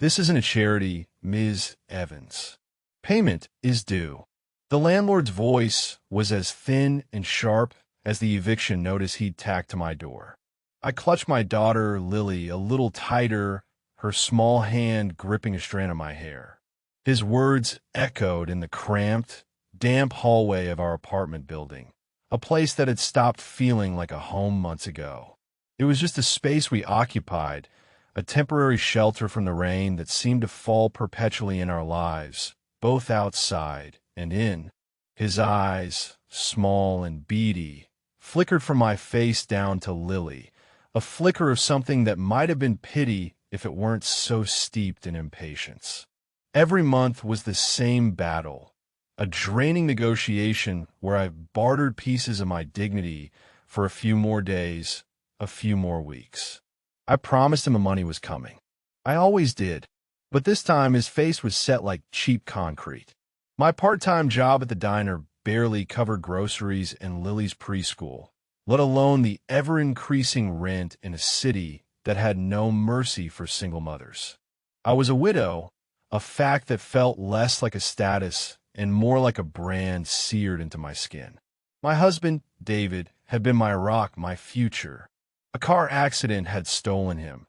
This isn't a charity, Ms. Evans. Payment is due. The landlord's voice was as thin and sharp as the eviction notice he'd tacked to my door. I clutched my daughter, Lily, a little tighter, her small hand gripping a strand of my hair. His words echoed in the cramped, damp hallway of our apartment building, a place that had stopped feeling like a home months ago. It was just a space we occupied, a temporary shelter from the rain that seemed to fall perpetually in our lives, both outside and in. His eyes, small and beady, flickered from my face down to Lily, a flicker of something that might have been pity if it weren't so steeped in impatience. Every month was the same battle, a draining negotiation where I bartered pieces of my dignity for a few more days, a few more weeks. I promised him the money was coming. I always did, but this time his face was set like cheap concrete. My part-time job at the diner barely covered groceries and Lily's preschool, let alone the ever-increasing rent in a city that had no mercy for single mothers. I was a widow, a fact that felt less like a status and more like a brand seared into my skin. My husband, David, had been my rock, my future. A car accident had stolen him,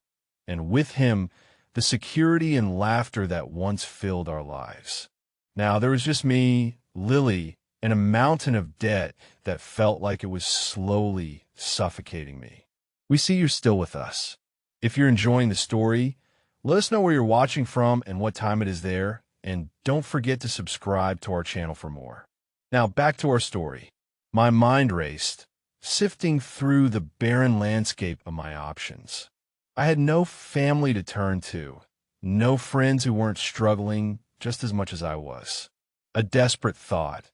and with him, the security and laughter that once filled our lives. Now there was just me, Lily, and a mountain of debt that felt like it was slowly suffocating me. We see you're still with us. If you're enjoying the story, let us know where you're watching from and what time it is there, and don't forget to subscribe to our channel for more. Now back to our story. My mind raced, sifting through the barren landscape of my options. I had no family to turn to, no friends who weren't struggling just as much as I was. A desperate thought,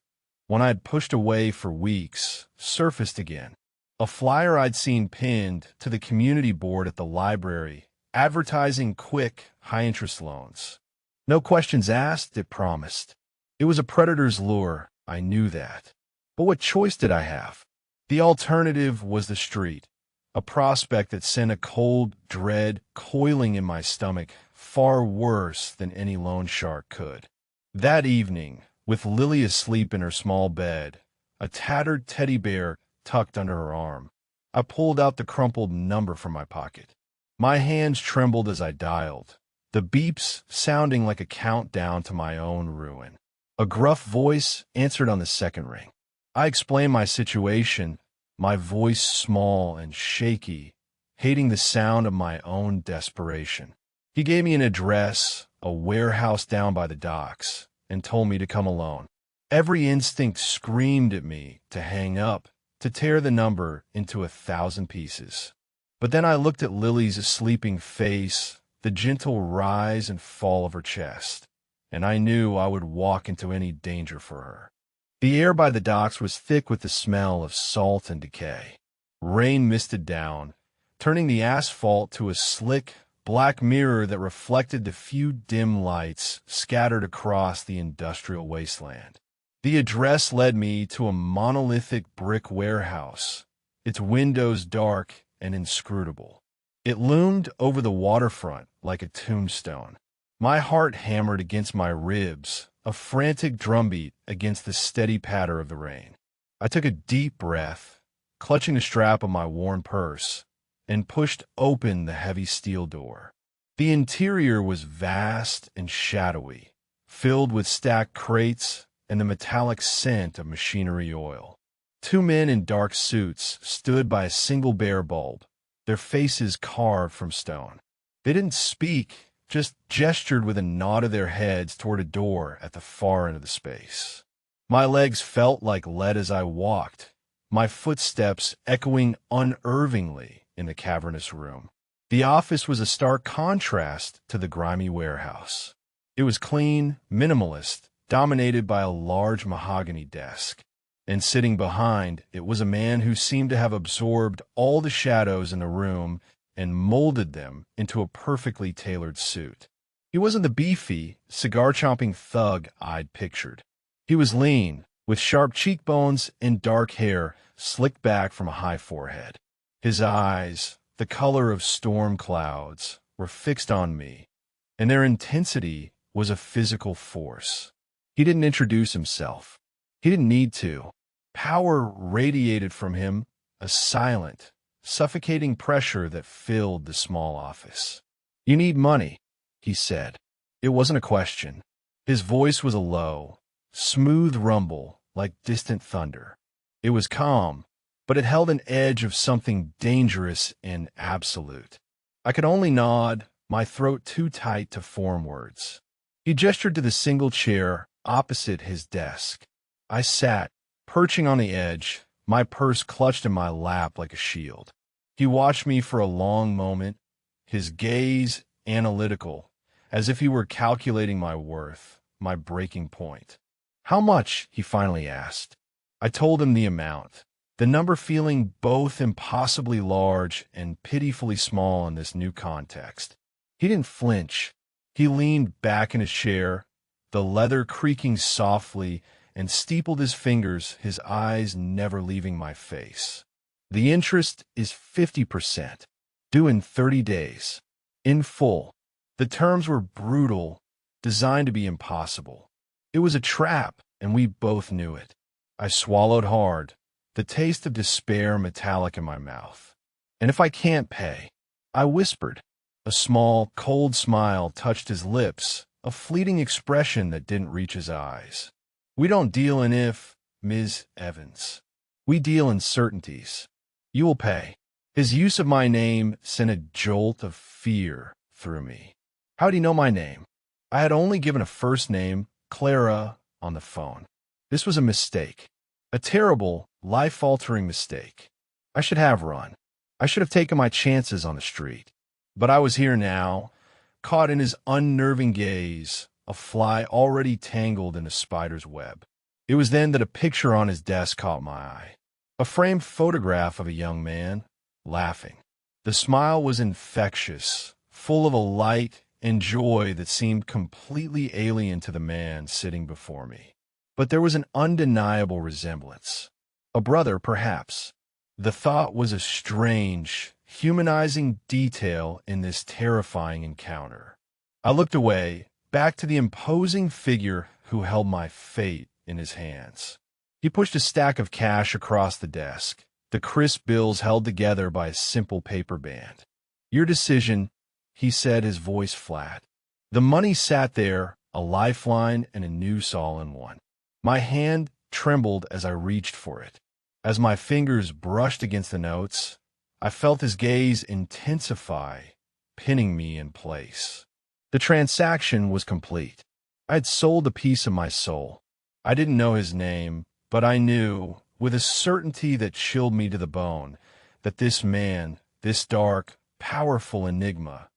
one I had pushed away for weeks, surfaced again. A flyer I'd seen pinned to the community board at the library, advertising quick, high-interest loans. No questions asked, it promised. It was a predator's lure, I knew that. But what choice did I have? The alternative was the street, a prospect that sent a cold dread coiling in my stomach, far worse than any loan shark could. That evening, with Lily asleep in her small bed, a tattered teddy bear tucked under her arm, I pulled out the crumpled number from my pocket. My hands trembled as I dialed, the beeps sounding like a countdown to my own ruin. A gruff voice answered on the second ring. I explained my situation, my voice small and shaky, hating the sound of my own desperation. He gave me an address, a warehouse down by the docks, and told me to come alone. Every instinct screamed at me to hang up, to tear the number into 1,000 pieces. But then I looked at Lily's sleeping face, the gentle rise and fall of her chest, and I knew I would walk into any danger for her. The air by the docks was thick with the smell of salt and decay. Rain misted down, turning the asphalt to a slick, black mirror that reflected the few dim lights scattered across the industrial wasteland. The address led me to a monolithic brick warehouse, its windows dark and inscrutable. It loomed over the waterfront like a tombstone. My heart hammered against my ribs, a frantic drumbeat against the steady patter of the rain. I took a deep breath, clutching the strap of my worn purse, and pushed open the heavy steel door. The interior was vast and shadowy, filled with stacked crates and the metallic scent of machinery oil. Two men in dark suits stood by a single bare bulb, their faces carved from stone. They didn't speak, just gestured with a nod of their heads toward a door at the far end of the space. My legs felt like lead as I walked, my footsteps echoing unervingly in the cavernous room. The office was a stark contrast to the grimy warehouse. It was clean, minimalist, dominated by a large mahogany desk. And sitting behind, it was a man who seemed to have absorbed all the shadows in the room and molded them into a perfectly tailored suit. He wasn't the beefy, cigar-chomping thug I'd pictured. He was lean, with sharp cheekbones and dark hair slicked back from a high forehead. His eyes, the color of storm clouds, were fixed on me, and their intensity was a physical force. He didn't introduce himself. He didn't need to. Power radiated from him, a silent, suffocating pressure that filled the small office. "You need money," he said. It wasn't a question. His voice was a low, smooth rumble like distant thunder. It was calm, but it held an edge of something dangerous and absolute. I could only nod, my throat too tight to form words. He gestured to the single chair opposite his desk. I sat, perching on the edge, my purse clutched in my lap like a shield. He watched me for a long moment, his gaze analytical, as if he were calculating my worth, my breaking point. "How much?" he finally asked. I told him the amount, the number feeling both impossibly large and pitifully small in this new context. He didn't flinch. He leaned back in his chair, the leather creaking softly, and steepled his fingers, his eyes never leaving my face. "The interest is 50%, due in 30 days, in full." The terms were brutal, designed to be impossible. It was a trap, and we both knew it. I swallowed hard, the taste of despair metallic in my mouth. "And if I can't pay?" I whispered. A small, cold smile touched his lips, a fleeting expression that didn't reach his eyes. "We don't deal in if, Ms. Evans. We deal in certainties. You will pay." His use of my name sent a jolt of fear through me. How'd he know my name? I had only given a first name, Clara, on the phone. This was a mistake. A terrible, life-altering mistake. I should have run. I should have taken my chances on the street. But I was here now, caught in his unnerving gaze, a fly already tangled in a spider's web. It was then that a picture on his desk caught my eye. A framed photograph of a young man, laughing. The smile was infectious, full of a light and joy that seemed completely alien to the man sitting before me. But there was an undeniable resemblance. A brother, perhaps. The thought was a strange, humanizing detail in this terrifying encounter. I looked away, back to the imposing figure who held my fate in his hands. He pushed a stack of cash across the desk, the crisp bills held together by a simple paper band. "Your decision," he said, his voice flat. The money sat there, a lifeline and a noose all in one. My hand trembled as I reached for it. As my fingers brushed against the notes, I felt his gaze intensify, pinning me in place. The transaction was complete. I had sold a piece of my soul. I didn't know his name, but I knew, with a certainty that chilled me to the bone, that this man, this dark, powerful enigma,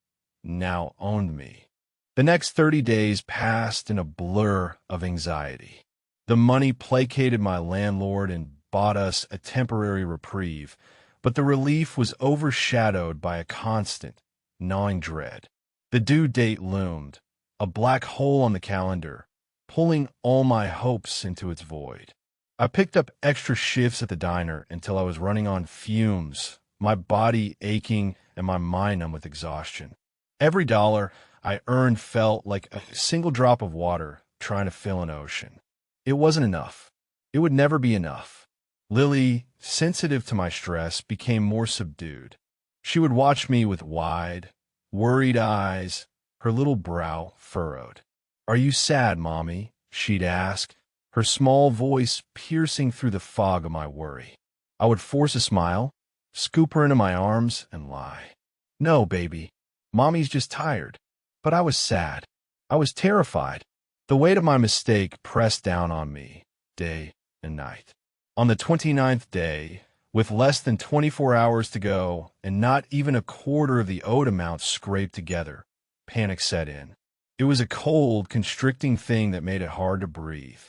now owned me. The next 30 days passed in a blur of anxiety. The money placated my landlord and bought us a temporary reprieve, but the relief was overshadowed by a constant, gnawing dread. The due date loomed, a black hole on the calendar, pulling all my hopes into its void. I picked up extra shifts at the diner until I was running on fumes, my body aching and my mind numb with exhaustion. Every dollar I earned felt like a single drop of water trying to fill an ocean. It wasn't enough. It would never be enough. Lily, sensitive to my stress, became more subdued. She would watch me with wide, worried eyes, her little brow furrowed. "Are you sad, Mommy?" she'd ask, her small voice piercing through the fog of my worry. I would force a smile, scoop her into my arms, and lie. "No, baby. Mommy's just tired." But I was sad. I was terrified. The weight of my mistake pressed down on me, day and night. On the 29th day, with less than 24 hours to go, and not even a quarter of the owed amount scraped together, panic set in. It was a cold, constricting thing that made it hard to breathe.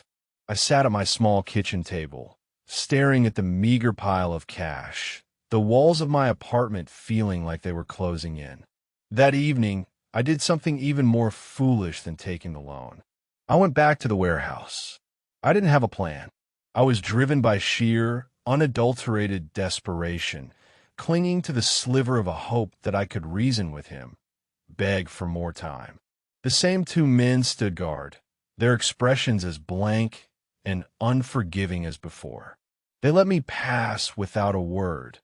I sat at my small kitchen table, staring at the meager pile of cash, the walls of my apartment feeling like they were closing in. That evening, I did something even more foolish than taking the loan. I went back to the warehouse. I didn't have a plan. I was driven by sheer, unadulterated desperation, clinging to the sliver of a hope that I could reason with him, beg for more time. The same two men stood guard, their expressions as blank and unforgiving as before. They let me pass without a word,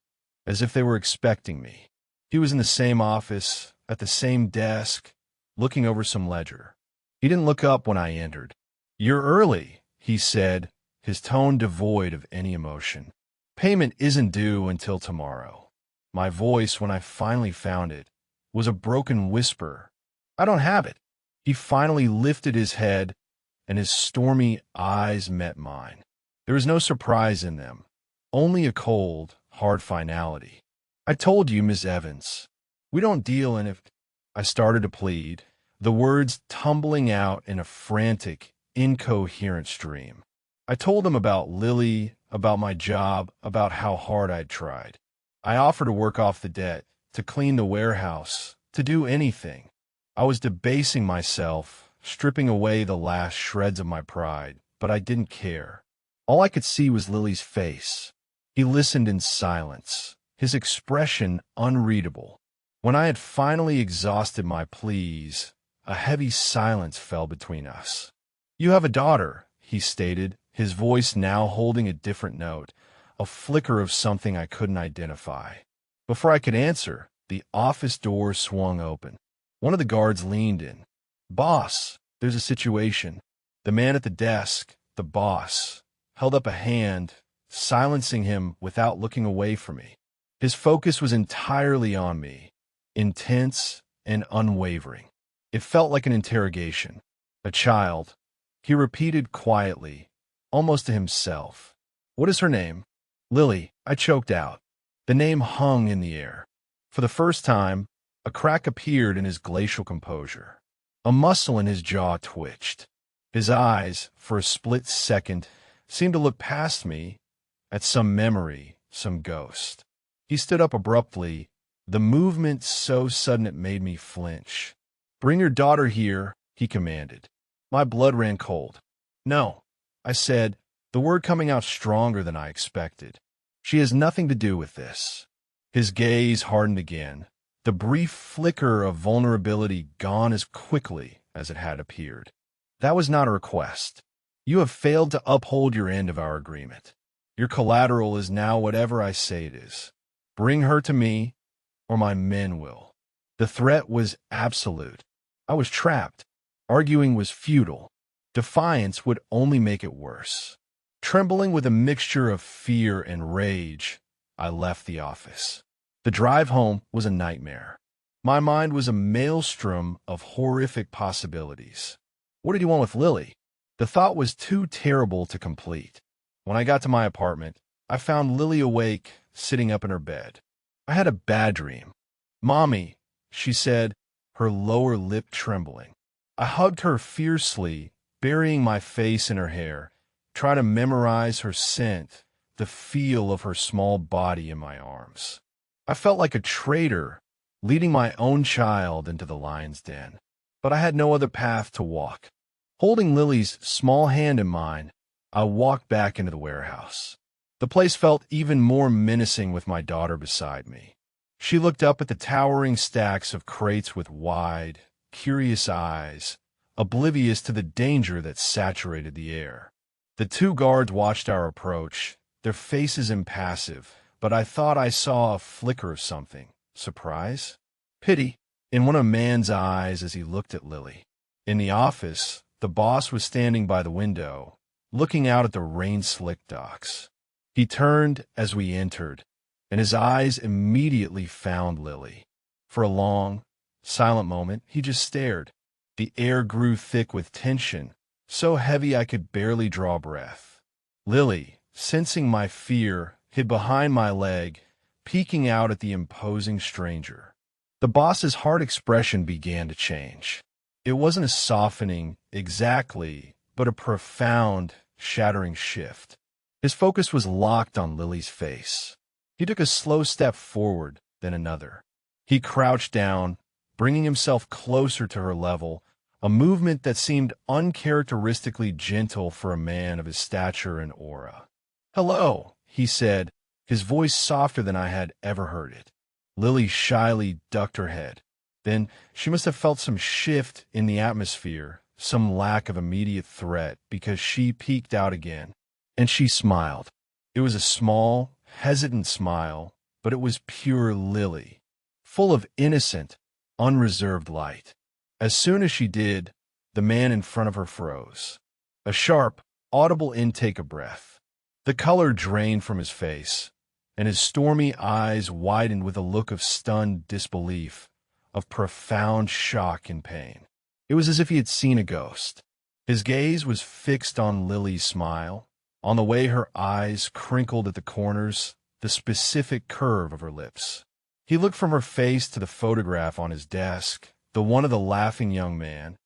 as if they were expecting me. He was in the same office, at the same desk, looking over some ledger. He didn't look up when I entered. "You're early," he said, his tone devoid of any emotion. "Payment isn't due until tomorrow." My voice, when I finally found it, was a broken whisper. "I don't have it." He finally lifted his head, and his stormy eyes met mine. There was no surprise in them, only a cold, hard finality. "I told you, Miss Evans. We don't deal in if—" I started to plead, the words tumbling out in a frantic, incoherent stream. I told him about Lily, about my job, about how hard I'd tried. I offered to work off the debt, to clean the warehouse, to do anything. I was debasing myself, stripping away the last shreds of my pride, but I didn't care. All I could see was Lily's face. He listened in silence, his expression unreadable. When I had finally exhausted my pleas, a heavy silence fell between us. "You have a daughter," he stated, his voice now holding a different note, a flicker of something I couldn't identify. Before I could answer, the office door swung open. One of the guards leaned in. "Boss, there's a situation." The man at the desk, the boss, held up a hand, silencing him without looking away from me. His focus was entirely on me, intense and unwavering. It felt like an interrogation. "A child," he repeated quietly, almost to himself. "What is her name?" "Lily," I choked out. The name hung in the air. For the first time, a crack appeared in his glacial composure. A muscle in his jaw twitched. His eyes, for a split second, seemed to look past me, at some memory, some ghost. He stood up abruptly, the movement so sudden it made me flinch. "Bring your daughter here," he commanded. My blood ran cold. "No," I said, the word coming out stronger than I expected. "She has nothing to do with this." His gaze hardened again, the brief flicker of vulnerability gone as quickly as it had appeared. "That was not a request. You have failed to uphold your end of our agreement. Your collateral is now whatever I say it is. Bring her to me, or my men will." The threat was absolute. I was trapped. Arguing was futile. Defiance would only make it worse. Trembling with a mixture of fear and rage, I left the office. The drive home was a nightmare. My mind was a maelstrom of horrific possibilities. What did he want with Lily? The thought was too terrible to complete. When I got to my apartment, I found Lily awake, sitting up in her bed. I had a bad dream. "Mommy," she said, her lower lip trembling. I hugged her fiercely, burying my face in her hair, trying to memorize her scent, the feel of her small body in my arms. I felt like a traitor, leading my own child into the lion's den. But I had no other path to walk. Holding Lily's small hand in mine, I walked back into the warehouse. The place felt even more menacing with my daughter beside me. She looked up at the towering stacks of crates with wide, curious eyes, oblivious to the danger that saturated the air. The two guards watched our approach, their faces impassive, but I thought I saw a flicker of something. Surprise? Pity in one of man's eyes as he looked at Lily. In the office, the boss was standing by the window, looking out at the rain-slicked docks. He turned as we entered, and his eyes immediately found Lily. For a long, silent moment, he just stared. The air grew thick with tension, so heavy I could barely draw breath. Lily, sensing my fear, hid behind my leg, peeking out at the imposing stranger. The boss's hard expression began to change. It wasn't a softening exactly, but a profound, shattering shift. His focus was locked on Lily's face. He took a slow step forward, then another. He crouched down, bringing himself closer to her level, a movement that seemed uncharacteristically gentle for a man of his stature and aura. "Hello," he said, his voice softer than I had ever heard it. Lily shyly ducked her head. Then she must have felt some shift in the atmosphere, some lack of immediate threat, because she peeked out again. And she smiled. It was a small, hesitant smile, but it was pure Lily, full of innocent, unreserved light. As soon as she did, the man in front of her froze. A sharp, audible intake of breath. The color drained from his face, and his stormy eyes widened with a look of stunned disbelief, of profound shock and pain. It was as if he had seen a ghost. His gaze was fixed on Lily's smile, on the way her eyes crinkled at the corners, the specific curve of her lips. He looked from her face to the photograph on his desk, the one of the laughing young man,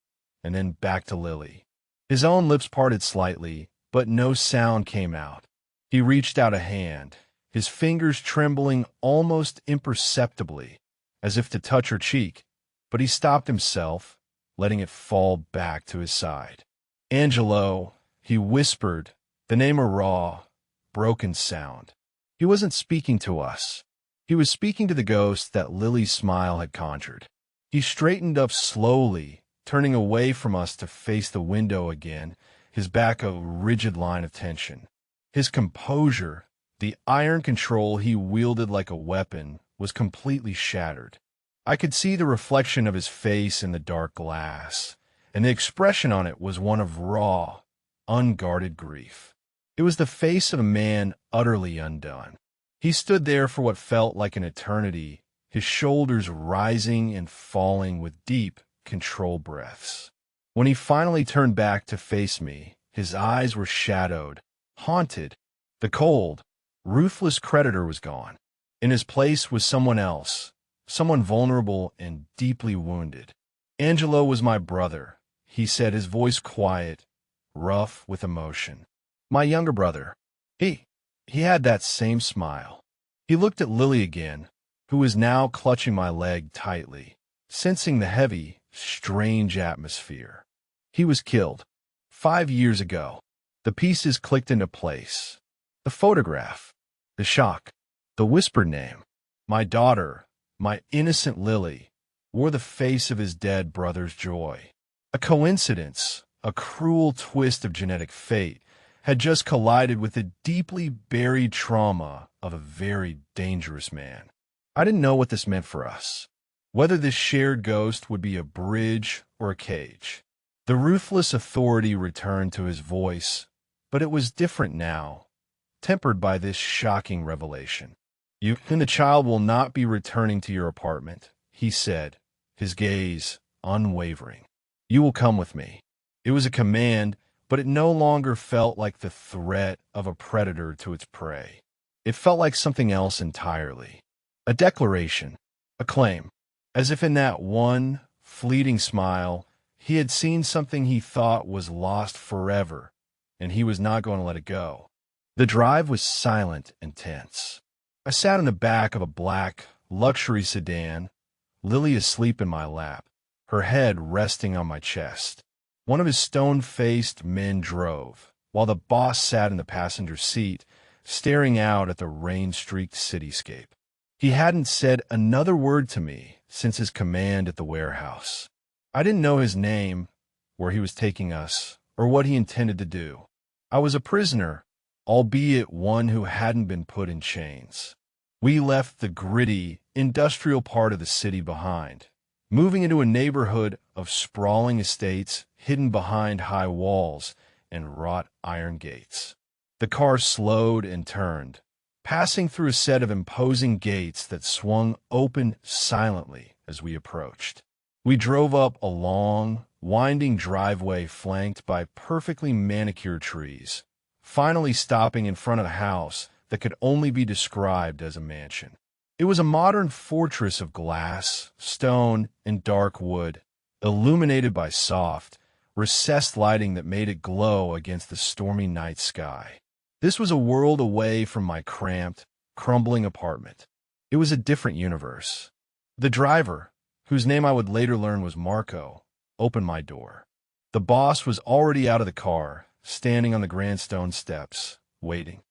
and then back to Lily. His own lips parted slightly, but no sound came out. He reached out a hand, his fingers trembling almost imperceptibly, as if to touch her cheek, but he stopped himself, letting it fall back to his side. "Angelo," he whispered, the name a raw, broken sound. He wasn't speaking to us. He was speaking to the ghost that Lily's smile had conjured. He straightened up slowly, turning away from us to face the window again, his back a rigid line of tension. His composure, the iron control he wielded like a weapon, was completely shattered. I could see the reflection of his face in the dark glass, and the expression on it was one of raw, unguarded grief. It was the face of a man utterly undone. He stood there for what felt like an eternity, his shoulders rising and falling with deep, controlled breaths. When he finally turned back to face me, his eyes were shadowed, haunted. The cold, ruthless creditor was gone. In his place was someone else, someone vulnerable and deeply wounded. "Angelo was my brother," he said, his voice quiet, rough with emotion. "My younger brother. He had that same smile." He looked at Lily again, who was now clutching my leg tightly, sensing the heavy, strange atmosphere. "He was killed 5 years ago." The pieces clicked into place. The photograph, the shock, the whispered name. My daughter, my innocent Lily, wore the face of his dead brother's joy. A coincidence, a cruel twist of genetic fate, had just collided with the deeply buried trauma of a very dangerous man. I didn't know what this meant for us, whether this shared ghost would be a bridge or a cage. The ruthless authority returned to his voice, but it was different now, tempered by this shocking revelation. "You and the child will not be returning to your apartment," he said, his gaze unwavering. "You will come with me." It was a command, but it no longer felt like the threat of a predator to its prey. It felt like something else entirely. A declaration, a claim, as if in that one fleeting smile, he had seen something he thought was lost forever, and he was not going to let it go. The drive was silent and tense. I sat in the back of a black, luxury sedan, Lily asleep in my lap, her head resting on my chest. One of his stone-faced men drove, while the boss sat in the passenger seat, staring out at the rain-streaked cityscape. He hadn't said another word to me since his command at the warehouse. I didn't know his name, where he was taking us, or what he intended to do. I was a prisoner, albeit one who hadn't been put in chains. We left the gritty, industrial part of the city behind, moving into a neighborhood of sprawling estates hidden behind high walls and wrought iron gates. The car slowed and turned, passing through a set of imposing gates that swung open silently as we approached. We drove up a long, winding driveway flanked by perfectly manicured trees, finally stopping in front of a house that could only be described as a mansion. It was a modern fortress of glass, stone, and dark wood, illuminated by soft, recessed lighting that made it glow against the stormy night sky. This was a world away from my cramped, crumbling apartment. It was a different universe. The driver, whose name I would later learn was Marco, opened my door. The boss was already out of the car, standing on the grandstone steps, waiting.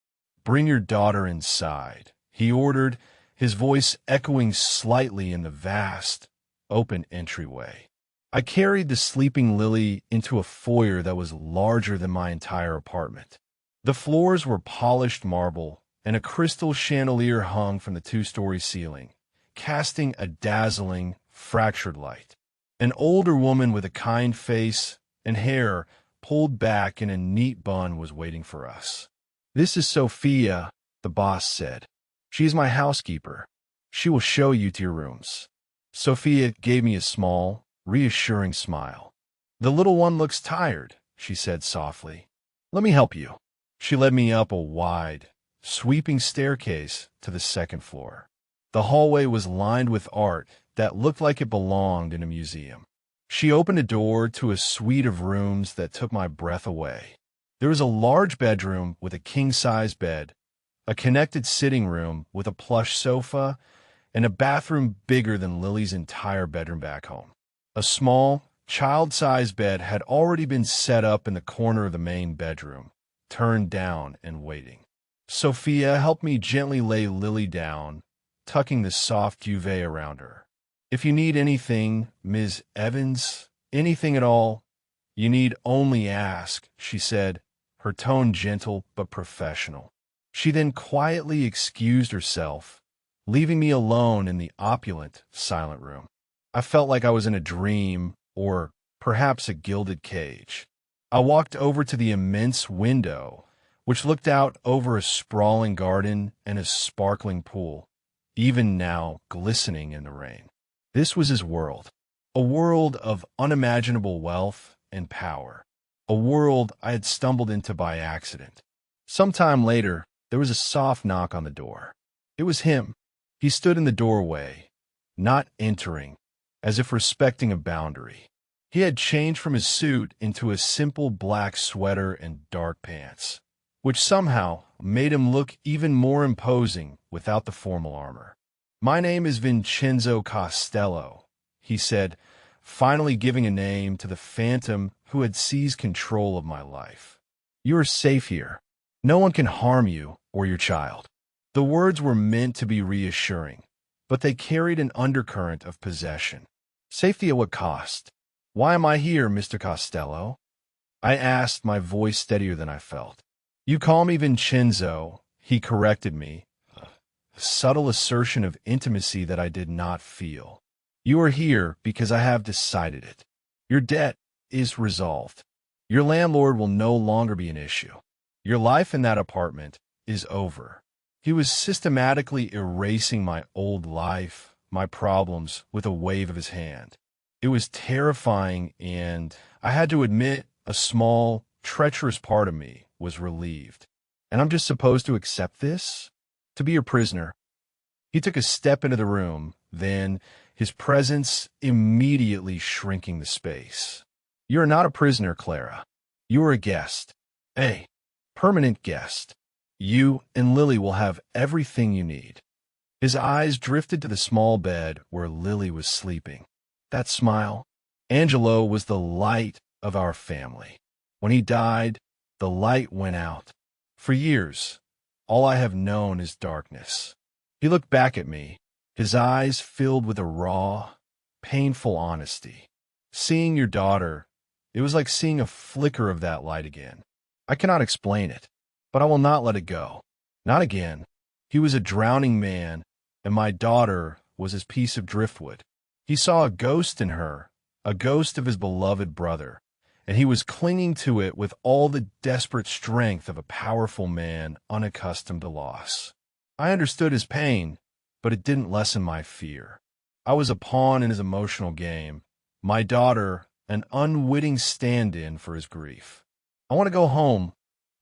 "Bring your daughter inside," he ordered, his voice echoing slightly in the vast, open entryway. I carried the sleeping Lily into a foyer that was larger than my entire apartment. The floors were polished marble, and a crystal chandelier hung from the two-story ceiling, casting a dazzling, fractured light. An older woman with a kind face and hair pulled back in a neat bun was waiting for us. "This is Sophia," the boss said. "She is my housekeeper. She will show you to your rooms." Sophia gave me a small, reassuring smile. "The little one looks tired," she said softly. "Let me help you." She led me up a wide, sweeping staircase to the second floor. The hallway was lined with art that looked like it belonged in a museum. She opened a door to a suite of rooms that took my breath away. There was a large bedroom with a king-size bed, a connected sitting room with a plush sofa, and a bathroom bigger than Lily's entire bedroom back home. A small, child-sized bed had already been set up in the corner of the main bedroom, turned down and waiting. Sophia helped me gently lay Lily down, tucking the soft duvet around her. "If you need anything, Ms. Evans, anything at all, you need only ask," she said, her tone gentle but professional. She then quietly excused herself, leaving me alone in the opulent, silent room. I felt like I was in a dream, or perhaps a gilded cage. I walked over to the immense window, which looked out over a sprawling garden and a sparkling pool, even now glistening in the rain. This was his world, a world of unimaginable wealth and power, a world I had stumbled into by accident. Sometime later, there was a soft knock on the door. It was him. He stood in the doorway, not entering, as if respecting a boundary. He had changed from his suit into a simple black sweater and dark pants, which somehow made him look even more imposing without the formal armor. "My name is Vincenzo Costello," he said, finally giving a name to the phantom who had seized control of my life. "You are safe here. No one can harm you or your child." The words were meant to be reassuring, but they carried an undercurrent of possession. "Safety at what cost? Why am I here, Mr. Costello?" I asked, my voice steadier than I felt. "You call me Vincenzo," he corrected me, a subtle assertion of intimacy that I did not feel. "You are here because I have decided it. Your debt is resolved. Your landlord will no longer be an issue. Your life in that apartment is over." He was systematically erasing my old life, my problems, with a wave of his hand. It was terrifying, and I had to admit a small, treacherous part of me was relieved. "And I'm just supposed to accept this? To be your prisoner?" He took a step into the room, then, his presence immediately shrinking the space. "You are not a prisoner, Clara. You are a guest. A permanent guest. You and Lily will have everything you need." His eyes drifted to the small bed where Lily was sleeping. That smile. Angelo was the light of our family. When he died, the light went out. For years, all I have known is darkness. He looked back at me, his eyes filled with a raw, painful honesty. "Seeing your daughter, it was like seeing a flicker of that light again. I cannot explain it, but I will not let it go. Not again." He was a drowning man, and my daughter was his piece of driftwood. He saw a ghost in her, a ghost of his beloved brother, and he was clinging to it with all the desperate strength of a powerful man unaccustomed to loss. I understood his pain, but it didn't lessen my fear. I was a pawn in his emotional game, my daughter an unwitting stand-in for his grief. "I want to go home,"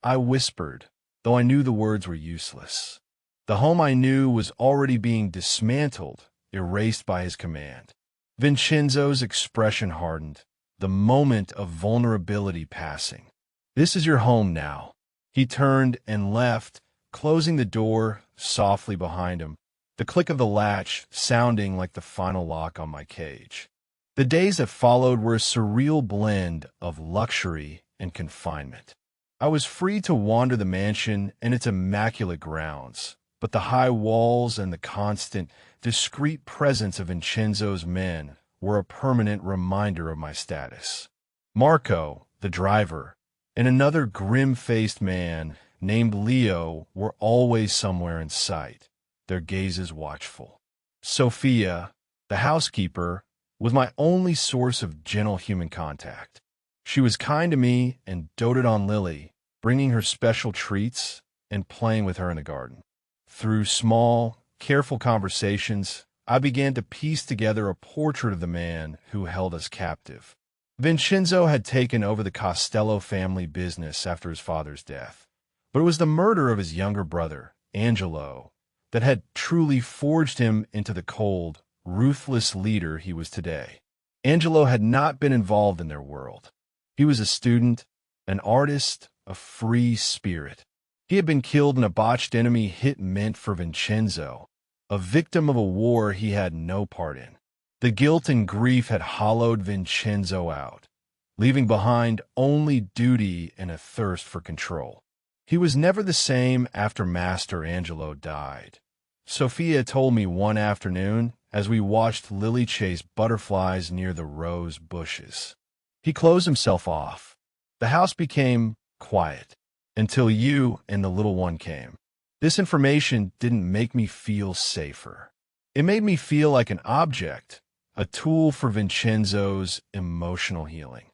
I whispered, though I knew the words were useless. The home I knew was already being dismantled, erased by his command. Vincenzo's expression hardened, the moment of vulnerability passing. "This is your home now." He turned and left, closing the door softly behind him, the click of the latch sounding like the final lock on my cage. The days that followed were a surreal blend of luxury and confinement. I was free to wander the mansion and its immaculate grounds, but the high walls and the constant, discreet presence of Vincenzo's men were a permanent reminder of my status. Marco, the driver, and another grim-faced man named Leo were always somewhere in sight, their gazes watchful. Sophia, the housekeeper, was my only source of gentle human contact. She was kind to me and doted on Lily, bringing her special treats and playing with her in the garden. Through small, careful conversations, I began to piece together a portrait of the man who held us captive. Vincenzo had taken over the Costello family business after his father's death, but it was the murder of his younger brother, Angelo, that had truly forged him into the cold, ruthless leader he was today. Angelo had not been involved in their world. He was a student, an artist, a free spirit. He had been killed in a botched enemy hit meant for Vincenzo, a victim of a war he had no part in. The guilt and grief had hollowed Vincenzo out, leaving behind only duty and a thirst for control. He was never the same after Master Angelo died. Sophia told me one afternoon as we watched Lily chase butterflies near the rose bushes. He closed himself off. The house became quiet until you and the little one came. This information didn't make me feel safer. It made me feel like an object, a tool for Vincenzo's emotional healing.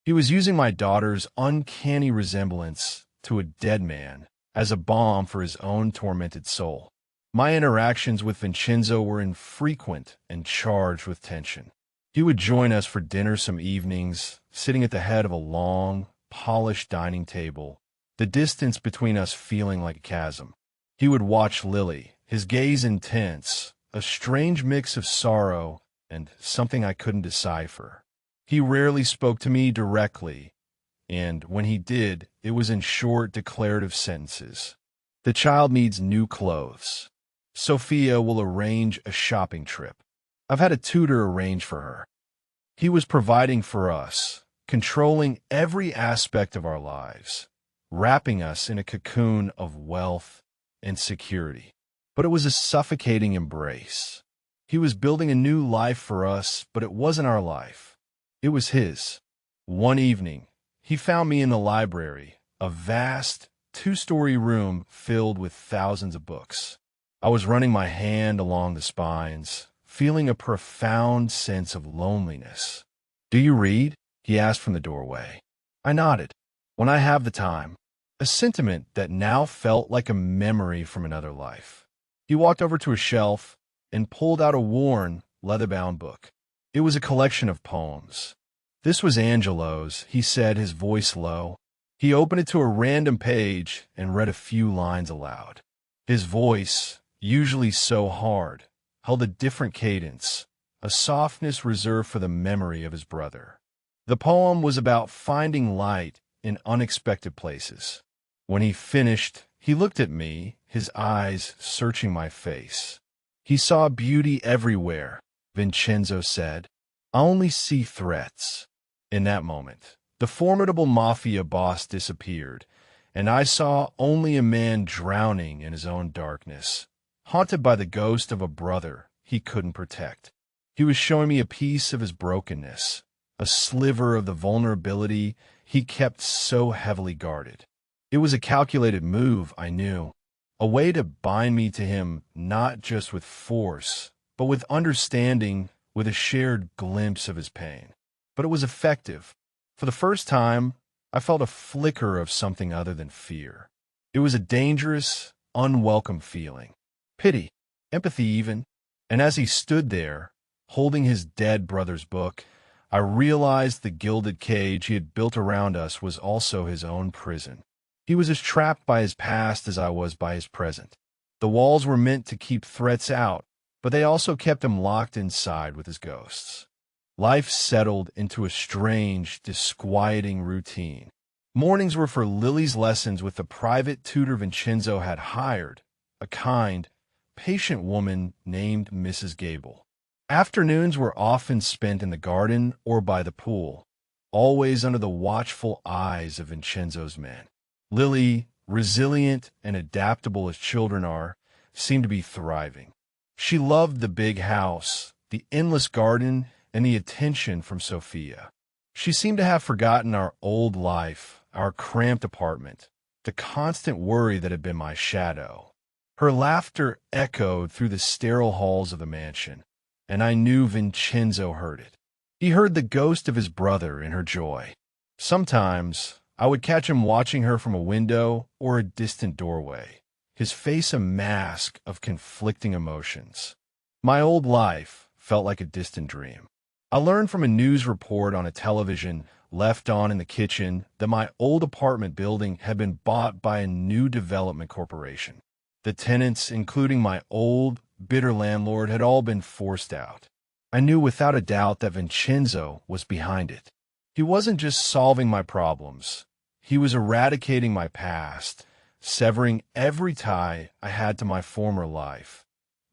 He was using my daughter's uncanny resemblance to a dead man as a balm for his own tormented soul. My interactions with Vincenzo were infrequent and charged with tension. He would join us for dinner some evenings, sitting at the head of a long, polished dining table, the distance between us feeling like a chasm. He would watch Lily, his gaze intense, a strange mix of sorrow and something I couldn't decipher. He rarely spoke to me directly, and when he did, it was in short, declarative sentences. The child needs new clothes. Sophia will arrange a shopping trip. I've had a tutor arrange for her. He was providing for us, controlling every aspect of our lives, wrapping us in a cocoon of wealth and security. But it was a suffocating embrace. He was building a new life for us, but it wasn't our life. It was his. One evening, he found me in the library, a vast, two-story room filled with thousands of books. I was running my hand along the spines, feeling a profound sense of loneliness. "Do you read?" he asked from the doorway. I nodded. "When I have the time." A sentiment that now felt like a memory from another life. He walked over to a shelf and pulled out a worn, leather-bound book. It was a collection of poems. "This was Angelo's," he said, his voice low. He opened it to a random page and read a few lines aloud. His voice, usually so hard, held a different cadence, a softness reserved for the memory of his brother. The poem was about finding light in unexpected places. When he finished, he looked at me, his eyes searching my face. "He saw beauty everywhere," Vincenzo said. "I only see threats." In that moment, the formidable mafia boss disappeared, and I saw only a man drowning in his own darkness, haunted by the ghost of a brother he couldn't protect. He was showing me a piece of his brokenness, a sliver of the vulnerability he kept so heavily guarded. It was a calculated move, I knew, a way to bind me to him not just with force, but with understanding, with a shared glimpse of his pain. But it was effective. For the first time, I felt a flicker of something other than fear. It was a dangerous, unwelcome feeling. Pity, empathy even. And as he stood there, holding his dead brother's book, I realized the gilded cage he had built around us was also his own prison. He was as trapped by his past as I was by his present. The walls were meant to keep threats out, but they also kept him locked inside with his ghosts. Life settled into a strange, disquieting routine. Mornings were for Lily's lessons with the private tutor Vincenzo had hired, a kind, patient woman named Mrs. Gable. Afternoons were often spent in the garden or by the pool, always under the watchful eyes of Vincenzo's men. Lily, resilient and adaptable as children are, seemed to be thriving. She loved the big house, the endless garden, and the attention from Sophia. She seemed to have forgotten our old life, our cramped apartment, the constant worry that had been my shadow. Her laughter echoed through the sterile halls of the mansion, and I knew Vincenzo heard it. He heard the ghost of his brother in her joy. Sometimes I would catch him watching her from a window or a distant doorway, his face a mask of conflicting emotions. My old life felt like a distant dream. I learned from a news report on a television left on in the kitchen that my old apartment building had been bought by a new development corporation. The tenants, including my old, bitter landlord, had all been forced out. I knew without a doubt that Vincenzo was behind it. He wasn't just solving my problems. He was eradicating my past, severing every tie I had to my former life,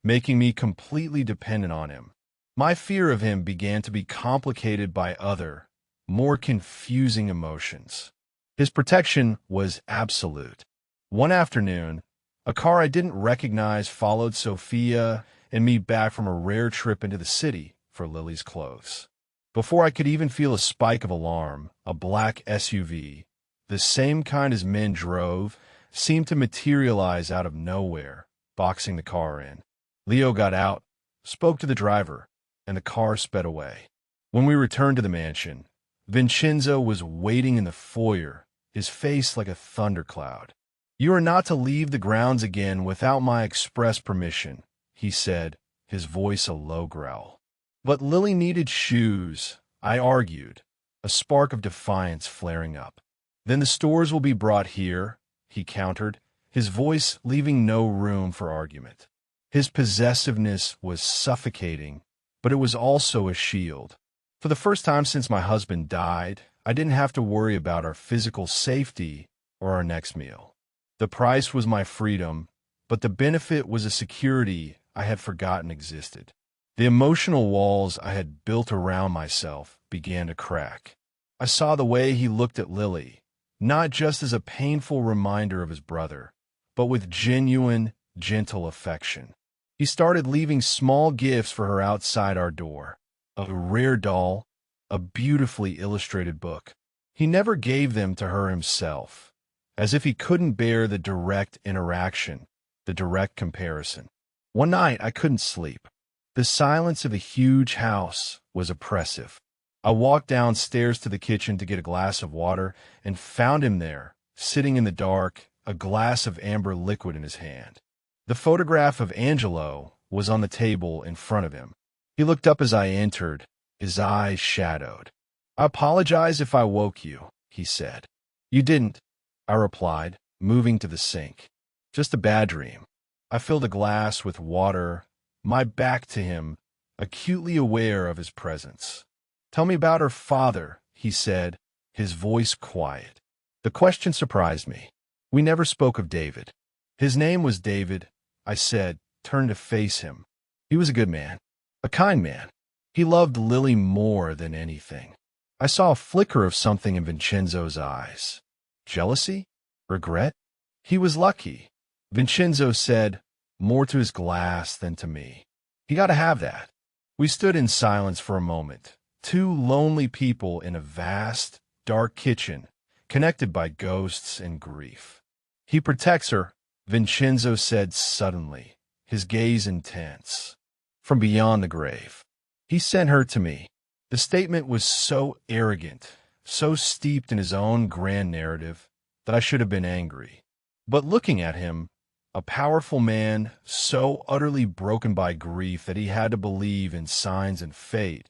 making me completely dependent on him. My fear of him began to be complicated by other, more confusing emotions. His protection was absolute. One afternoon, a car I didn't recognize followed Sophia and me back from a rare trip into the city for Lily's clothes. Before I could even feel a spike of alarm, a black SUV, the same kind as men drove, seemed to materialize out of nowhere, boxing the car in. Leo got out, spoke to the driver, and the car sped away. When we returned to the mansion, Vincenzo was waiting in the foyer, his face like a thundercloud. "You are not to leave the grounds again without my express permission," he said, his voice a low growl. "But Lily needed shoes," I argued, a spark of defiance flaring up. "Then the stores will be brought here," he countered, his voice leaving no room for argument. His possessiveness was suffocating, but it was also a shield. For the first time since my husband died, I didn't have to worry about our physical safety or our next meal. The price was my freedom, but the benefit was a security I had forgotten existed. The emotional walls I had built around myself began to crack. I saw the way he looked at Lily, not just as a painful reminder of his brother, but with genuine, gentle affection. He started leaving small gifts for her outside our door. A rare doll, a beautifully illustrated book. He never gave them to her himself, as if he couldn't bear the direct interaction, the direct comparison. One night I couldn't sleep. The silence of a huge house was oppressive. I walked downstairs to the kitchen to get a glass of water and found him there, sitting in the dark, a glass of amber liquid in his hand. The photograph of Angelo was on the table in front of him. He looked up as I entered, his eyes shadowed. "I apologize if I woke you," he said. "You didn't," I replied, moving to the sink. "Just a bad dream." I filled a glass with water, my back to him, acutely aware of his presence. "Tell me about her father," he said, his voice quiet. The question surprised me. We never spoke of David. "His name was David," I said, turned to face him. "He was a good man, a kind man. He loved Lily more than anything." I saw a flicker of something in Vincenzo's eyes. Jealousy? Regret? He was lucky, Vincenzo said, more to his glass than to me. He got to have that. We stood in silence for a moment, two lonely people in a vast, dark kitchen, connected by ghosts and grief. "He protects her," Vincenzo said suddenly, his gaze intense. "From beyond the grave. He sent her to me." The statement was so arrogant, so steeped in his own grand narrative, that I should have been angry. But looking at him, a powerful man so utterly broken by grief that he had to believe in signs and fate,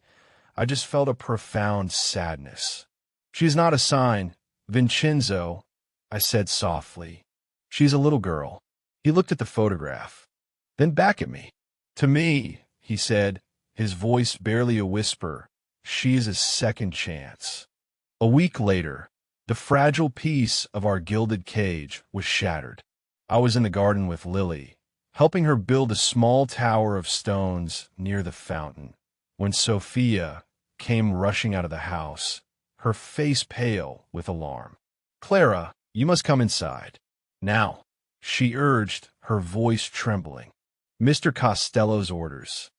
I just felt a profound sadness. "She is not a sign, Vincenzo," I said softly. "She's a little girl." He looked at the photograph, then back at me. "To me," he said, his voice barely a whisper, "she is a second chance." A week later, the fragile piece of our gilded cage was shattered. I was in the garden with Lily, helping her build a small tower of stones near the fountain, when Sophia came rushing out of the house, her face pale with alarm. "Clara, you must come inside. Now," she urged, her voice trembling. "Mr. Costello's orders."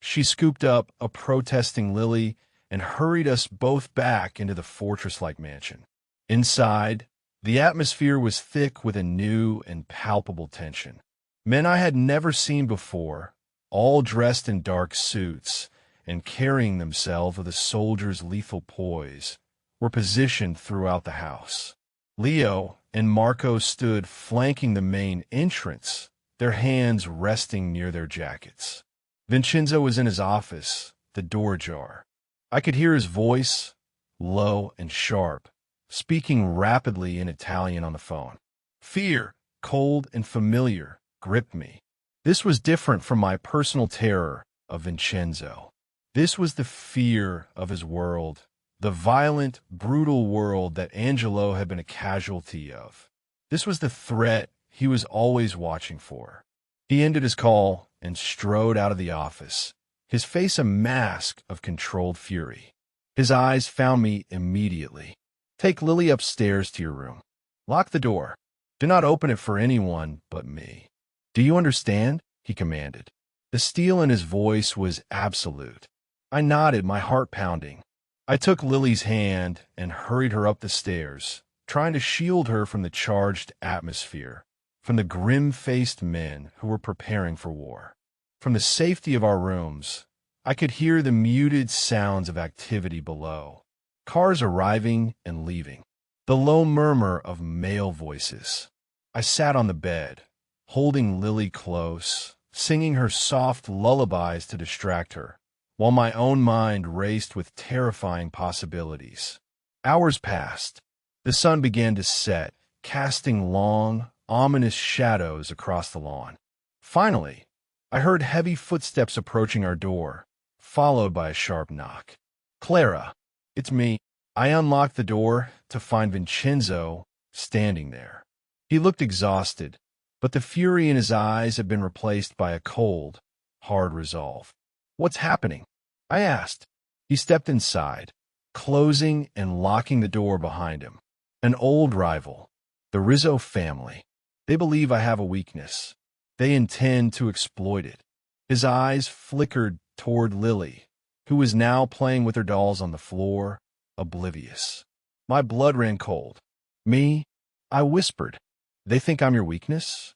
She scooped up a protesting Lily and hurried us both back into the fortress-like mansion. Inside, the atmosphere was thick with a new and palpable tension. Men I had never seen before, all dressed in dark suits and carrying themselves with a soldier's lethal poise, were positioned throughout the house. Leo and Marco stood flanking the main entrance, their hands resting near their jackets. Vincenzo was in his office, the door ajar. I could hear his voice, low and sharp, speaking rapidly in Italian on the phone. Fear, cold and familiar, gripped me. This was different from my personal terror of Vincenzo. This was the fear of his world, the violent, brutal world that Angelo had been a casualty of. This was the threat he was always watching for. He ended his call and strode out of the office, his face a mask of controlled fury. His eyes found me immediately. Take Lily upstairs to your room. Lock the door. Do not open it for anyone but me. Do you understand? He commanded. The steel in his voice was absolute. I nodded, my heart pounding. I took Lily's hand and hurried her up the stairs, trying to shield her from the charged atmosphere, from the grim-faced men who were preparing for war. From the safety of our rooms, I could hear the muted sounds of activity below, cars arriving and leaving, the low murmur of male voices. I sat on the bed, holding Lily close, singing her soft lullabies to distract her, while my own mind raced with terrifying possibilities. Hours passed. The sun began to set, casting long, ominous shadows across the lawn. Finally, I heard heavy footsteps approaching our door, followed by a sharp knock. Clara, it's me. I unlocked the door to find Vincenzo standing there. He looked exhausted, but the fury in his eyes had been replaced by a cold, hard resolve. What's happening? I asked. He stepped inside, closing and locking the door behind him. An old rival, the Rizzo family. They believe I have a weakness. They intend to exploit it. His eyes flickered toward Lily, who was now playing with her dolls on the floor, oblivious. My blood ran cold. Me? I whispered. They think I'm your weakness?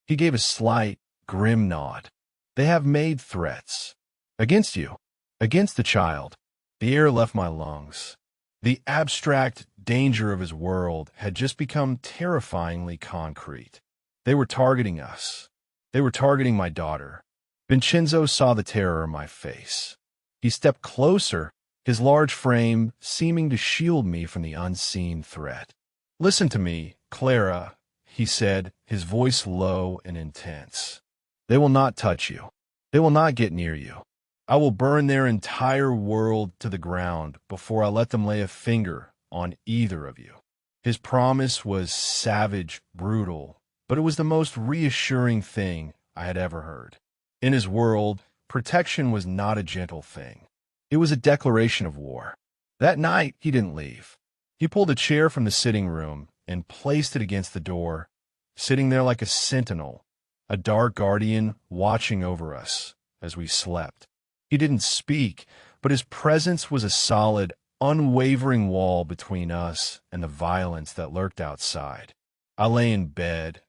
He gave a slight, grim nod. They have made threats. Against you. Against the child. The air left my lungs. The abstract danger of his world had just become terrifyingly concrete. They were targeting us. They were targeting my daughter. Vincenzo saw the terror in my face. He stepped closer, his large frame seeming to shield me from the unseen threat. Listen to me, Clara, he said, his voice low and intense. They will not touch you. They will not get near you. I will burn their entire world to the ground before I let them lay a finger on either of you. His promise was savage, brutal, but it was the most reassuring thing I had ever heard. In his world, protection was not a gentle thing. It was a declaration of war. That night, he didn't leave. He pulled a chair from the sitting room and placed it against the door, sitting there like a sentinel, a dark guardian watching over us as we slept. He didn't speak, but his presence was a solid, unwavering wall between us and the violence that lurked outside. I lay in bed,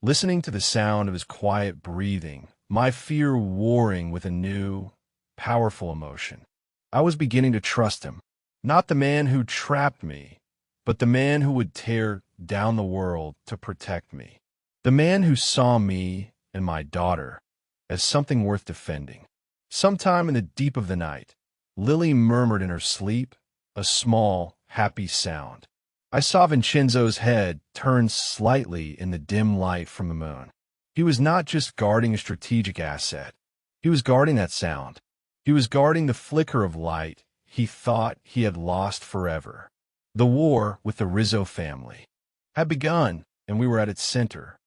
listening to the sound of his quiet breathing, my fear warring with a new, powerful emotion. I was beginning to trust him, not the man who trapped me, but the man who would tear down the world to protect me, the man who saw me and my daughter as something worth defending. Sometime in the deep of the night, Lily murmured in her sleep, a small, happy sound. I saw Vincenzo's head turn slightly in the dim light from the moon. He was not just guarding a strategic asset. He was guarding that sound. He was guarding the flicker of light he thought he had lost forever. The war with the Rizzo family had begun, and we were at its center.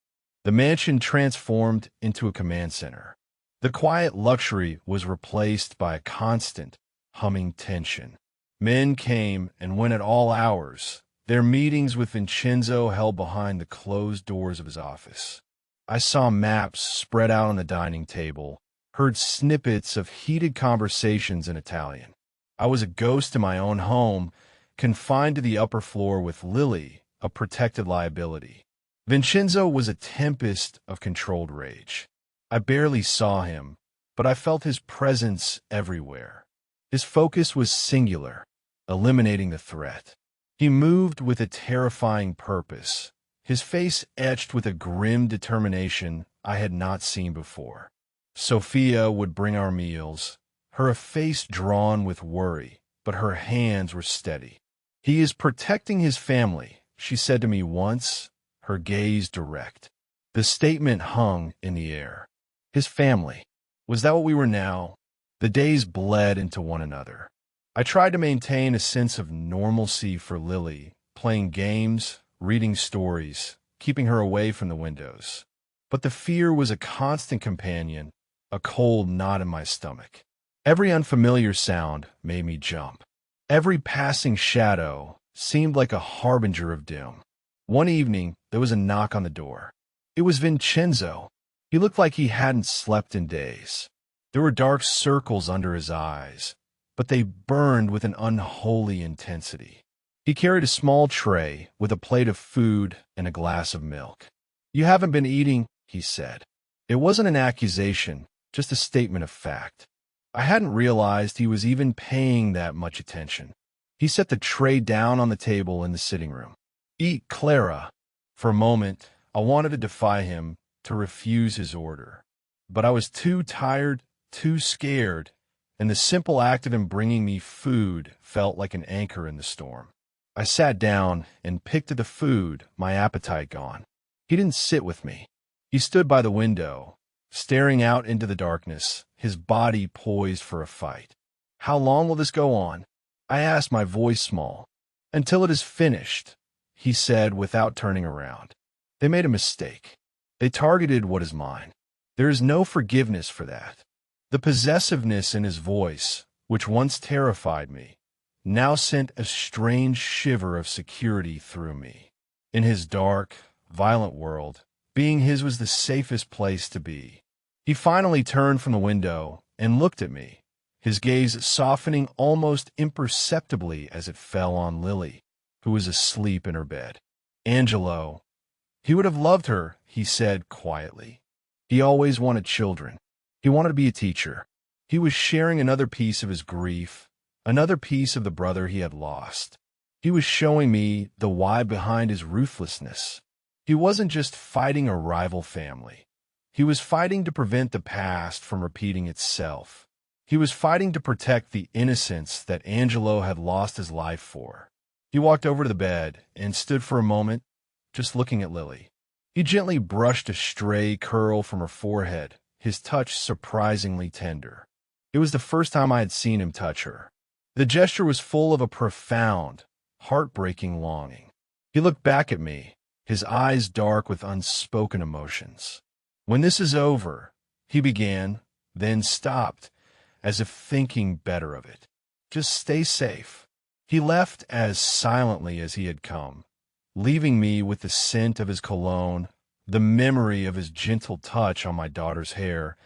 The mansion transformed into a command center. The quiet luxury was replaced by a constant, humming tension. Men came and went at all hours, their meetings with Vincenzo held behind the closed doors of his office. I saw maps spread out on the dining table, heard snippets of heated conversations in Italian. I was a ghost in my own home, confined to the upper floor with Lily, a protected liability. Vincenzo was a tempest of controlled rage. I barely saw him, but I felt his presence everywhere. His focus was singular, eliminating the threat. He moved with a terrifying purpose, his face etched with a grim determination I had not seen before. Sophia would bring our meals, her face drawn with worry, but her hands were steady. "He is protecting his family," she said to me once, her gaze direct. The statement hung in the air. His family. Was that what we were now? The days bled into one another. I tried to maintain a sense of normalcy for Lily, playing games, reading stories, keeping her away from the windows. But the fear was a constant companion, a cold knot in my stomach. Every unfamiliar sound made me jump. Every passing shadow seemed like a harbinger of doom. One evening, there was a knock on the door. It was Vincenzo. He looked like he hadn't slept in days. There were dark circles under his eyes, but they burned with an unholy intensity. He carried a small tray with a plate of food and a glass of milk. "You haven't been eating," he said. It wasn't an accusation, just a statement of fact. I hadn't realized he was even paying that much attention. He set the tray down on the table in the sitting room. "Eat, Clara." For a moment, I wanted to defy him, to refuse his order. But I was too tired, too scared, and the simple act of him bringing me food felt like an anchor in the storm. I sat down and picked at the food, my appetite gone. He didn't sit with me. He stood by the window, staring out into the darkness, his body poised for a fight. "How long will this go on?" I asked, my voice small. "Until it is finished," he said without turning around. They made a mistake. They targeted what is mine. There is no forgiveness for that. The possessiveness in his voice, which once terrified me, now sent a strange shiver of security through me. In his dark, violent world, being his was the safest place to be. He finally turned from the window and looked at me, his gaze softening almost imperceptibly as it fell on Lily, who was asleep in her bed. "Angelo. He would have loved her," he said quietly. He always wanted children. He wanted to be a teacher. He was sharing another piece of his grief, another piece of the brother he had lost. He was showing me the why behind his ruthlessness. He wasn't just fighting a rival family. He was fighting to prevent the past from repeating itself. He was fighting to protect the innocence that Angelo had lost his life for. He walked over to the bed and stood for a moment, just looking at Lily. He gently brushed a stray curl from her forehead, his touch surprisingly tender. It was the first time I had seen him touch her. The gesture was full of a profound, heartbreaking longing. He looked back at me, his eyes dark with unspoken emotions. "When this is over," he began, then stopped, as if thinking better of it. "Just stay safe." He left as silently as he had come, leaving me with the scent of his cologne, the memory of his gentle touch on my daughter's hair,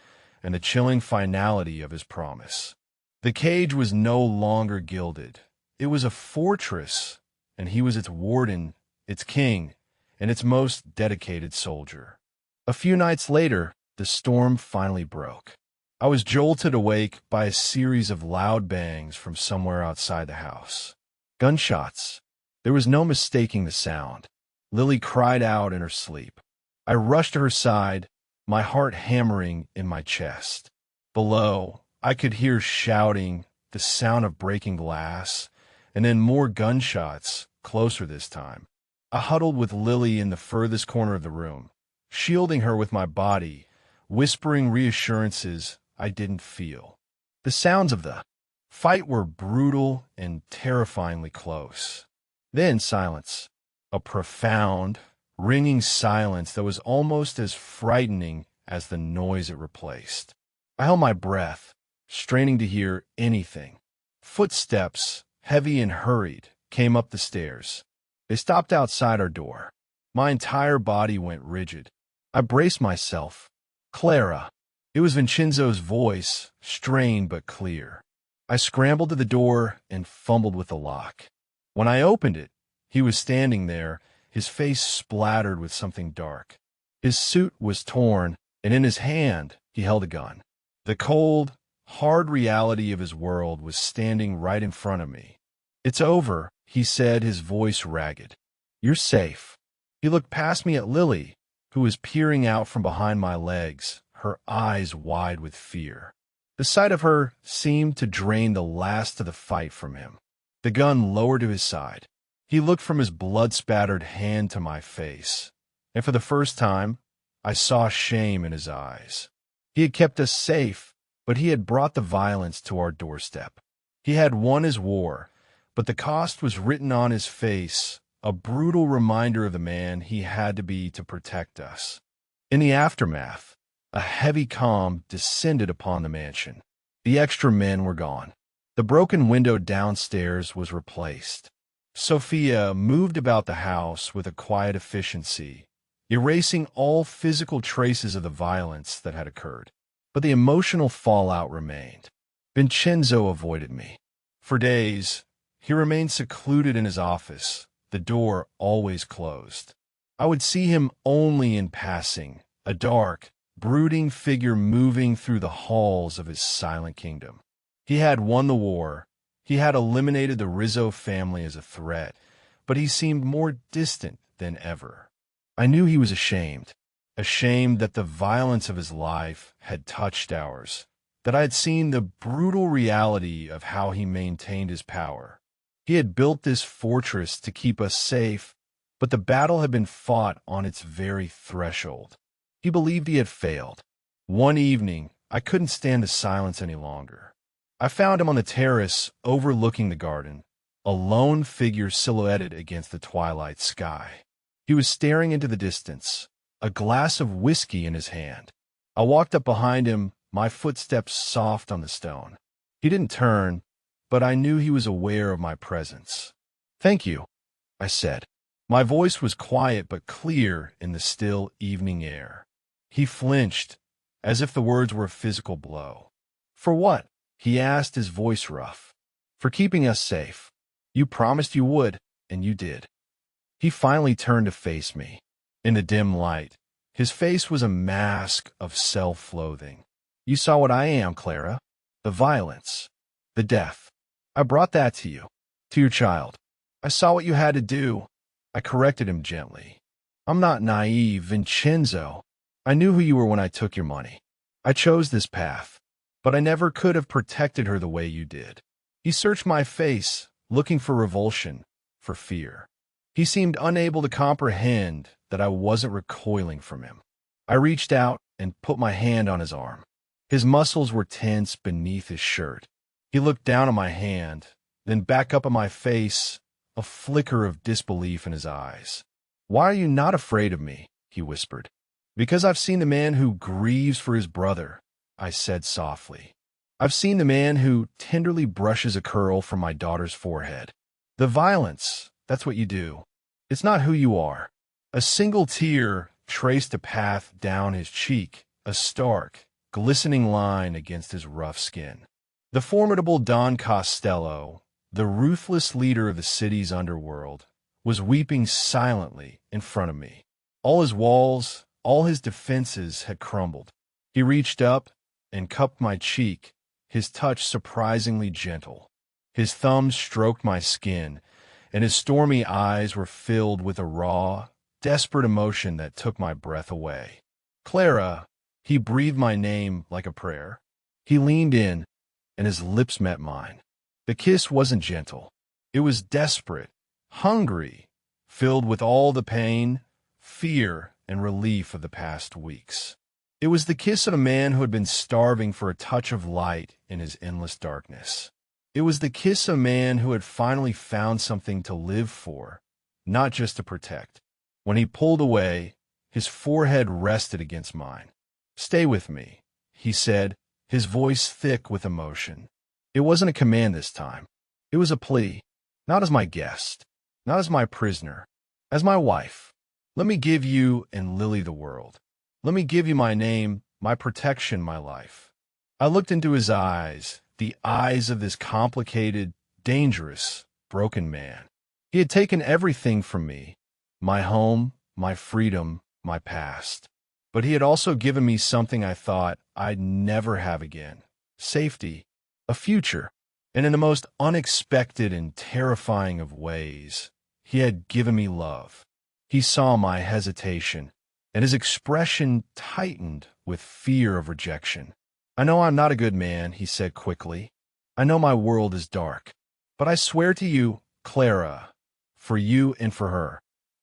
and the chilling finality of his promise. The cage was no longer gilded. It was a fortress, and he was its warden, its king, and its most dedicated soldier. A few nights later, the storm finally broke. I was jolted awake by a series of loud bangs from somewhere outside the house. Gunshots. There was no mistaking the sound. Lily cried out in her sleep. I rushed to her side, my heart hammering in my chest. Below, I could hear shouting, the sound of breaking glass, and then more gunshots, closer this time. I huddled with Lily in the furthest corner of the room, shielding her with my body, whispering reassurances I didn't feel. The sounds of the fight were brutal and terrifyingly close. Then silence. A profound, ringing silence that was almost as frightening as the noise it replaced. I held my breath, straining to hear anything. Footsteps, heavy and hurried, came up the stairs. They stopped outside our door. My entire body went rigid. I braced myself. "Clara." It was Vincenzo's voice, strained but clear. I scrambled to the door and fumbled with the lock. When I opened it, he was standing there, his face splattered with something dark. His suit was torn, and in his hand he held a gun. The cold, hard reality of his world was standing right in front of me. "It's over," he said, his voice ragged. "You're safe." He looked past me at Lily, who was peering out from behind my legs, her eyes wide with fear. The sight of her seemed to drain the last of the fight from him. The gun lowered to his side. He looked from his blood-spattered hand to my face, and for the first time, I saw shame in his eyes. He had kept us safe, but he had brought the violence to our doorstep. He had won his war, but the cost was written on his face, a brutal reminder of the man he had to be to protect us. In the aftermath, a heavy calm descended upon the mansion. The extra men were gone. The broken window downstairs was replaced. Sophia moved about the house with a quiet efficiency, erasing all physical traces of the violence that had occurred. But the emotional fallout remained. Vincenzo avoided me. For days, he remained secluded in his office, the door always closed. I would see him only in passing, a dark, brooding figure moving through the halls of his silent kingdom. He had won the war. He had eliminated the Rizzo family as a threat, but he seemed more distant than ever. I knew he was ashamed that the violence of his life had touched ours, that I had seen the brutal reality of how he maintained his power. He had built this fortress to keep us safe, but the battle had been fought on its very threshold. He believed he had failed. One evening, I couldn't stand the silence any longer. I found him on the terrace overlooking the garden, a lone figure silhouetted against the twilight sky. He was staring into the distance, a glass of whiskey in his hand. I walked up behind him, my footsteps soft on the stone. He didn't turn, but I knew he was aware of my presence. "Thank you," I said. My voice was quiet but clear in the still evening air. He flinched, as if the words were a physical blow. "For what?" he asked, his voice rough. "For keeping us safe. You promised you would, and you did." He finally turned to face me. In the dim light, his face was a mask of self-loathing. "You saw what I am, Clara. The violence. The death. I brought that to you. To your child. I saw what you had to do." I corrected him gently. "I'm not naive, Vincenzo. I knew who you were when I took your money. I chose this path, but I never could have protected her the way you did." He searched my face, looking for revulsion, for fear. He seemed unable to comprehend that I wasn't recoiling from him. I reached out and put my hand on his arm. His muscles were tense beneath his shirt. He looked down at my hand, then back up at my face, a flicker of disbelief in his eyes. "Why are you not afraid of me?" he whispered. "Because I've seen the man who grieves for his brother," I said softly. "I've seen the man who tenderly brushes a curl from my daughter's forehead. The violence, that's what you do. It's not who you are." A single tear traced a path down his cheek, a stark, glistening line against his rough skin. The formidable Don Costello, the ruthless leader of the city's underworld, was weeping silently in front of me. All his walls, all his defenses had crumbled. He reached up and cupped my cheek, his touch surprisingly gentle. His thumb stroked my skin, and his stormy eyes were filled with a raw, desperate emotion that took my breath away. "Clara," he breathed my name like a prayer. He leaned in, and his lips met mine. The kiss wasn't gentle. It was desperate, hungry, filled with all the pain, fear, and relief of the past weeks. It was the kiss of a man who had been starving for a touch of light in his endless darkness. It was the kiss of a man who had finally found something to live for, not just to protect. When he pulled away, his forehead rested against mine. "Stay with me," he said, his voice thick with emotion. It wasn't a command this time. It was a plea, not as my guest, not as my prisoner, as my wife. "Let me give you and Lily the world. Let me give you my name my protection, my life. I looked into his eyes, the eyes of this complicated, dangerous, broken man. He had taken everything from me, my home, my freedom, my past. But he had also given me something I thought I'd never have again: safety, a future. And in the most unexpected and terrifying of ways, he had given me love. He saw my hesitation, and his expression tightened with fear of rejection. "I know I'm not a good man," he said quickly. "I know my world is dark. But I swear to you, Clara, for you and for her,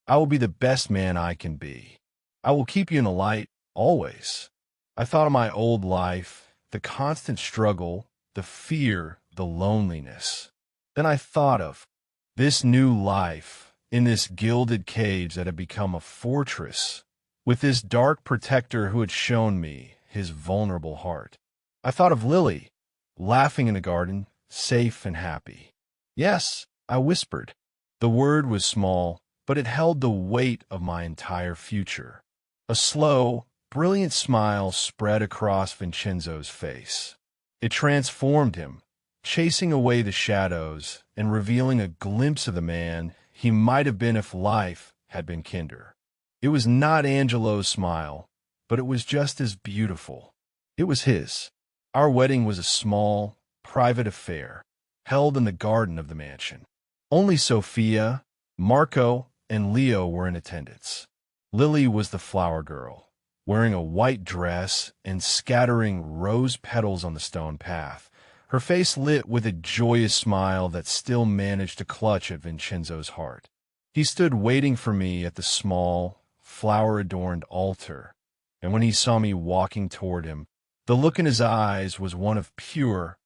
I will be the best man I can be. I will keep you in the light, always." I thought of my old life, the constant struggle, the fear, the loneliness. Then I thought of this new life in this gilded cage that had become a fortress, with this dark protector who had shown me his vulnerable heart. I thought of Lily, laughing in the garden, safe and happy. "Yes," I whispered. The word was small, but it held the weight of my entire future. A slow, brilliant smile spread across Vincenzo's face. It transformed him, chasing away the shadows and revealing a glimpse of the man he might have been if life had been kinder. It was not Angelo's smile, but it was just as beautiful. It was his. Our wedding was a small, private affair, held in the garden of the mansion. Only Sophia, Marco, and Leo were in attendance. Lily was the flower girl, wearing a white dress and scattering rose petals on the stone path, her face lit with a joyous smile that still managed to clutch at Vincenzo's heart. He stood waiting for me at the small, flower-adorned altar, and when he saw me walking toward him, the look in his eyes was one of pure,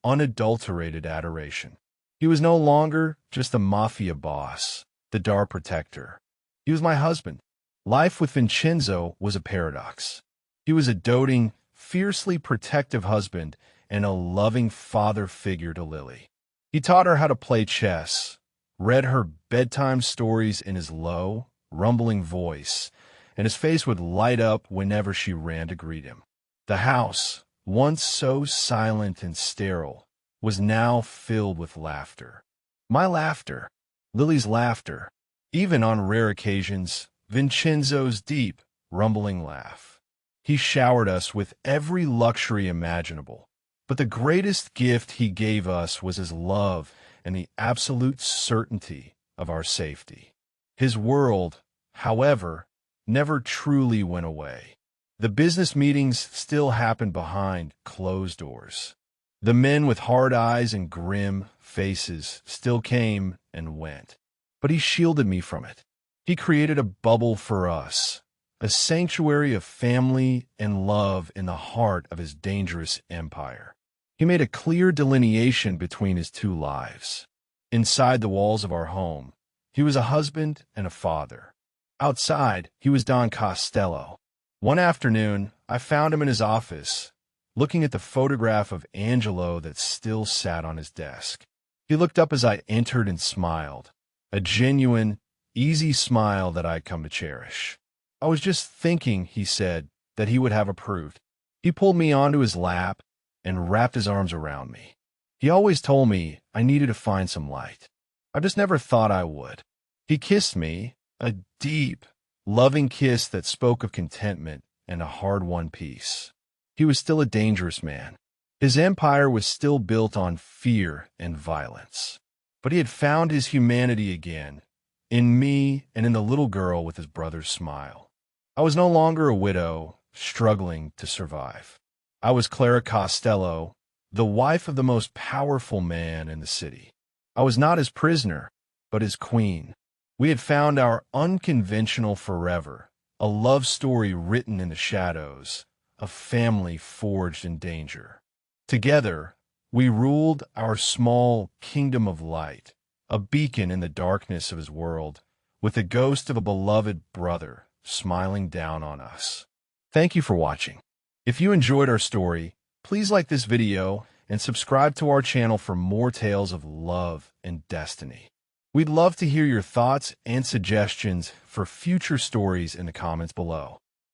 unadulterated adoration. He was no longer just a mafia boss, the dark protector. He was my husband. Life with Vincenzo was a paradox. He was a doting, fiercely protective husband and a loving father figure to Lily. He taught her how to play chess, read her bedtime stories in his low, rumbling voice, and his face would light up whenever she ran to greet him. The house, once so silent and sterile, was now filled with laughter. My laughter, Lily's laughter, even on rare occasions, Vincenzo's deep, rumbling laugh. He showered us with every luxury imaginable, but the greatest gift he gave us was his love and the absolute certainty of our safety. His world, however, never truly went away. The business meetings still happened behind closed doors. The men with hard eyes and grim faces still came and went, but he shielded me from it. He created a bubble for us, a sanctuary of family and love in the heart of his dangerous empire. He made a clear delineation between his two lives. Inside the walls of our home, he was a husband and a father. Outside, he was Don Costello. One afternoon, I found him in his office, looking at the photograph of Angelo that still sat on his desk. He looked up as I entered and smiled, a genuine, easy smile that I'd come to cherish. "I was just thinking," he said, "that he would have approved." He pulled me onto his lap and wrapped his arms around me. He always told me I needed to find some light. I just never thought I would. He kissed me, a deep, loving kiss that spoke of contentment and a hard-won peace. He was still a dangerous man. His empire was still built on fear and violence. But he had found his humanity again, in me and in the little girl with his brother's smile. I was no longer a widow, struggling to survive. I was Clara Costello, the wife of the most powerful man in the city. I was not his prisoner, but his queen. We had found our unconventional forever, a love story written in the shadows, a family forged in danger. Together, we ruled our small kingdom of light, a beacon in the darkness of his world, with the ghost of a beloved brother smiling down on us. Thank you for watching. If you enjoyed our story, please like this video and subscribe to our channel for more tales of love and destiny. We'd love to hear your thoughts and suggestions for future stories in the comments below.